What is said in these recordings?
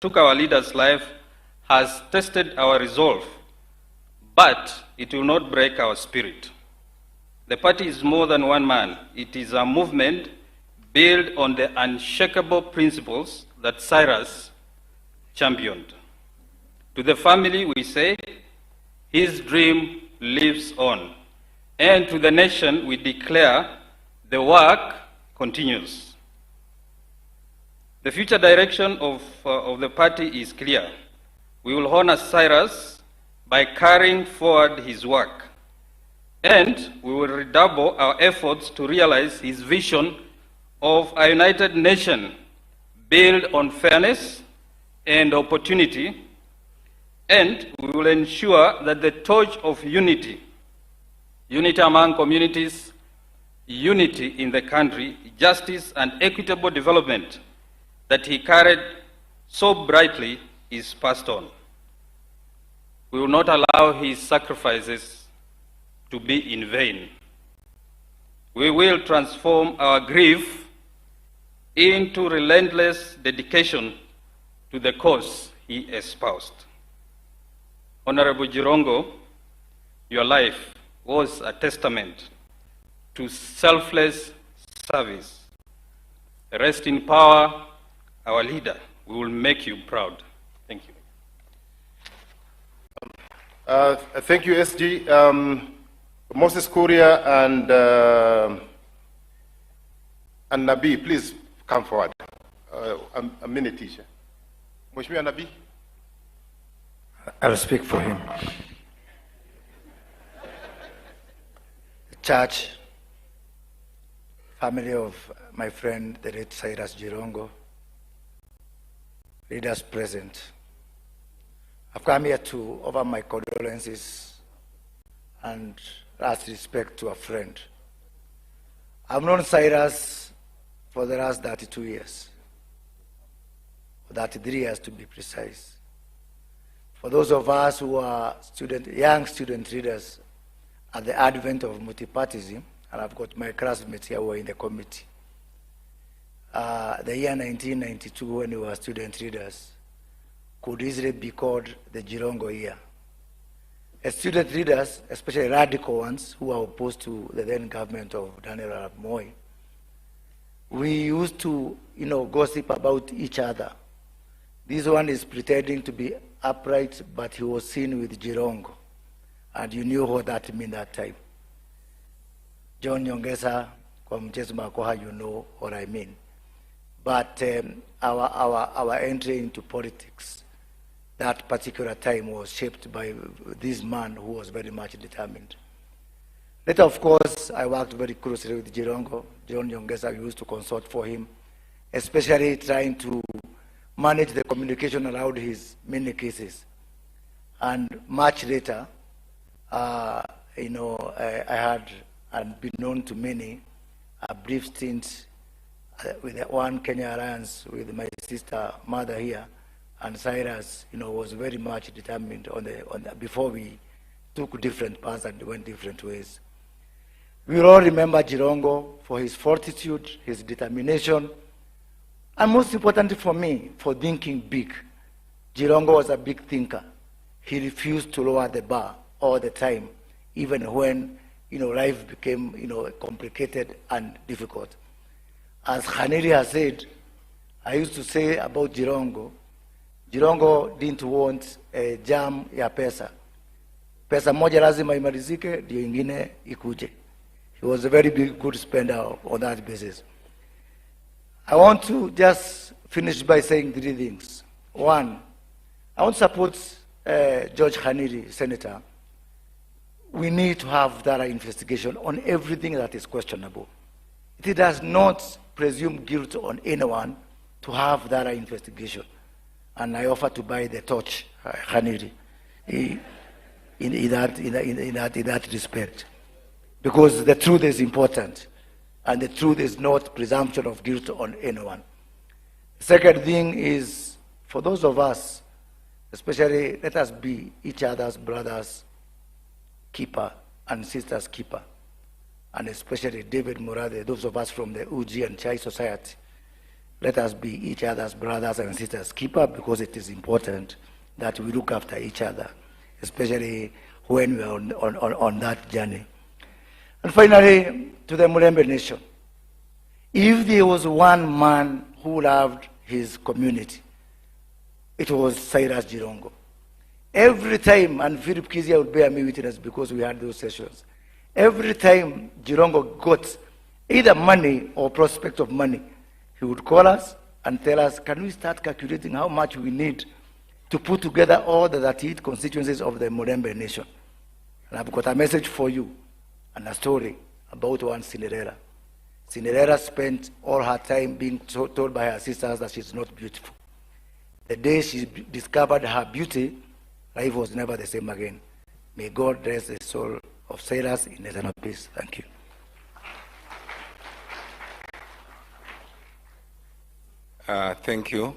took our leader's life has tested our resolve, but it will not break our spirit. The party is more than one man. It is a movement built on the unshakable principles that Cyrus championed. To the family, we say, his dream lives on. And to the nation, we declare, the work continues. The future direction of the party is clear. We will honor Cyrus by carrying forward his work. And we will redouble our efforts to realize his vision of a united nation built on fairness and opportunity. And we will ensure that the torch of unity among communities, unity in the country, justice and equitable development that he carried so brightly is passed on. We will not allow his sacrifices to be in vain. We will transform our grief into relentless dedication to the cause he espoused. Honorable Jirongo, your life was a testament to selfless service. Rest in power, our leader. We will make you proud. Thank you. Thank you, SG. Moses Kuria and Nabi, please come forward. A minute, teacher. Mheshimiwa Nabi. I'll speak for him. Church, family of my friend, the late Cyrus Jirongo, leaders present. I've come here to offer my condolences and last respect to a friend. I've known Cyrus for the last 32 years, 33 years to be precise. For those of us who are young student leaders at the advent of multipartyism, and I've got my classmates here who are in the committee, the year 1992, when we were student leaders, could easily be called the Jirongo year. As student leaders, especially radical ones who are opposed to the then government of Daniel Arap Moi, we used to, gossip about each other. This one is pretending to be upright, but he was seen with Jirongo, and you knew what that meant that time. John Nyongesa, kwa mchezo makoha, you know what I mean. But our entry into politics that particular time was shaped by this man who was very much determined. Later, of course, I worked very closely with Jirongo. John Nyongesa, we used to consult for him, especially trying to manage the communication around his many cases. And much later, I had, and been known to many, a brief stint with the One Kenya Alliance with my sister mother here, and Cyrus, was very much determined before we took different paths and went different ways. We will all remember Jirongo for his fortitude, his determination, and most importantly for me, for thinking big. Jirongo was a big thinker. He refused to lower the bar all the time, even when life became complicated and difficult. As Khaniri has said, I used to say about Jirongo didn't want a jam ya pesa. Pesa moja lazima imalizike, ndio ingine ikuje. He was a very good spender on that basis. I want to just finish by saying 3 things. One, I want to support George Khaniri, Senator. We need to have thorough investigation on everything that is questionable. It does not presume guilt on anyone to have thorough investigation. And I offer to buy the torch, Khaniri, in that respect. Because the truth is important, and the truth is not presumption of guilt on anyone. The second thing is, for those of us, especially, let us be each other's brothers' keeper and sisters' keeper, and especially David Murade, those of us from the Uji and Chai Society. let us be each other's brothers and sisters. Keep up, because it is important that we look after each other, especially when we are on that journey. And finally, to the Murembe Nation, if there was one man who loved his community, it was Cyrus Jirongo. Every time, and Philip KUZA would bear me witness because we had those sessions, every time Jirongo got either money or prospect of money, he would call us and tell us, can we start calculating how much we need to put together all the 38 constituencies of the Murembe Nation? And I've got a message for you and a story about one Cinderella. Cinderella spent all her time being told by her sisters that she's not beautiful. The day she discovered her beauty, life was never the same again. May God rest the soul of Cyrus in eternal peace. Thank you. Thank you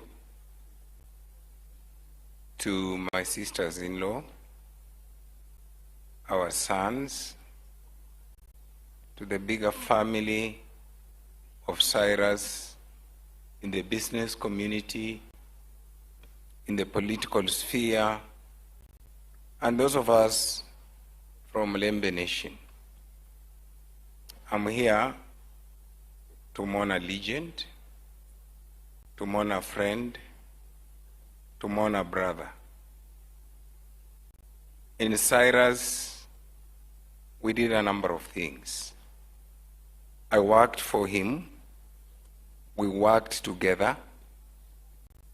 to my sisters-in-law, our sons, to the bigger family of Cyrus in the business community, in the political sphere, and those of us from Lembe Nation. I'm here to mourn a legend, to mourn a friend, to mourn a brother. In Cyrus, we did a number of things. I worked for him. We worked together.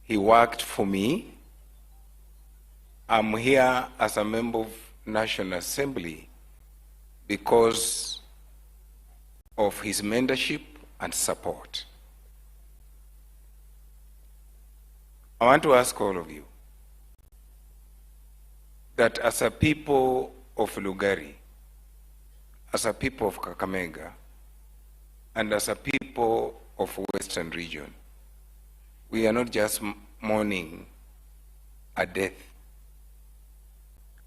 He worked for me. I'm here as a member of National Assembly because of his mentorship and support. I want to ask all of you that as a people of Lugari, as a people of Kakamega, and as a people of Western region, we are not just mourning a death.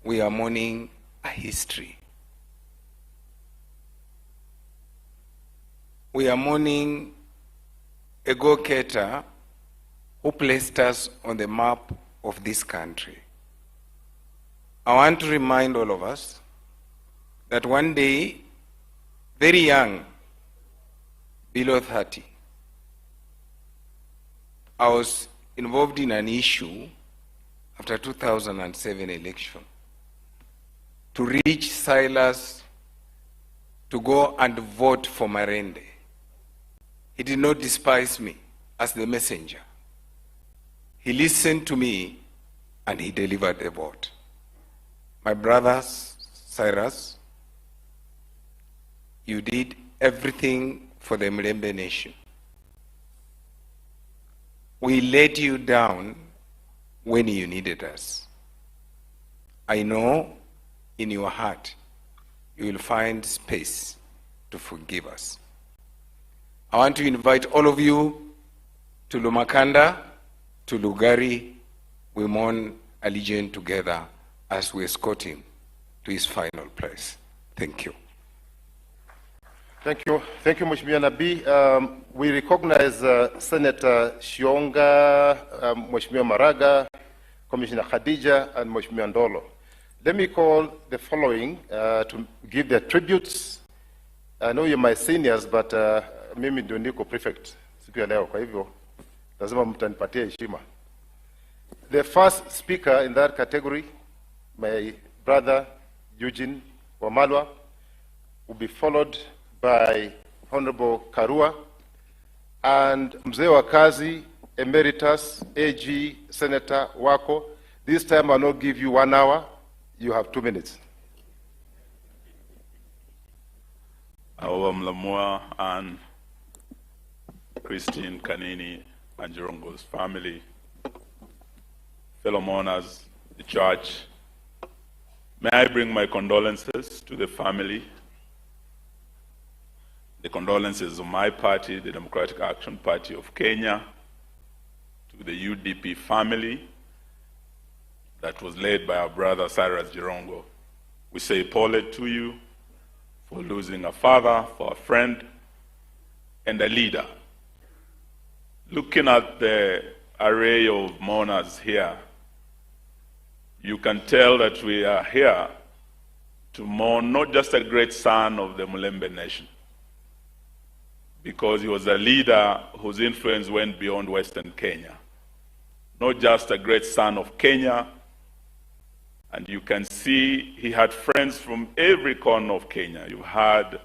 We are mourning a history. We are mourning a go-getter who placed us on the map of this country. I want to remind all of us that one day, very young, below 30, I was involved in an issue after 2007 election to reach Silas to go and vote for Marende. He did not despise me as the messenger. He listened to me and he delivered the vote. My brothers, Cyrus, you did everything for the Murembe Nation. We let you down when you needed us. I know in your heart you will find space to forgive us. I want to invite all of you to Lumakanda, to Lugari. We mourn a legend together as we escort him to his final place. Thank you. Thank you, Mheshimiwa Nabii. We recognize Senator Shionga, Mheshimiwa Maraga, Commissioner Khadija, and Mheshimiwa Ndolo. Let me call the following to give their tributes. I know you're my seniors, but mimi ndio niko prefect siku ya leo, kwa hivyo lazima mtanipatia heshima. The first speaker in that category, my brother Eugene Wamalwa, will be followed by Honorable Karua and Mzee wa Kazi Emeritus AG Senator Wako. This time I'll not give you 1 hour, you have 2 minutes. Our Mlamua and Christine Kanini and Jirongo'S family, fellow mourners, the church, may I bring my condolences to the family, the condolences of my party, the Democratic Action Party of Kenya, to the UDP family that was led by our brother Cyrus Jirongo. We say pole to you for losing a father, for a friend, and a leader. looking at the array of mourners here, you can tell that we are here to mourn not just a great son of the Mulembe nation, because he was a leader whose influence went beyond Western Kenya. Not just a great son of Kenya, and you can see he had friends from every corner of Kenya. You had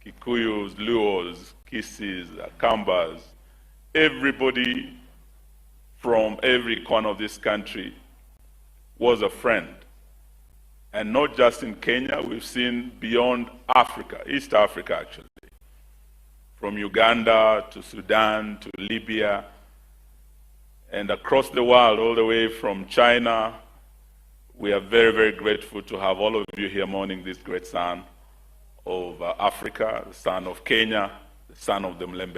Kikuyus, Luos, Kisis, Akambas, everybody from every corner of this country was a friend. And not just in Kenya, we've seen beyond Africa, East Africa actually, from Uganda to Sudan to Libya, and across the world, all the way from China. We are very, very grateful to have all of you here mourning this great son of Africa, the son of Kenya, the son of the Mulembe.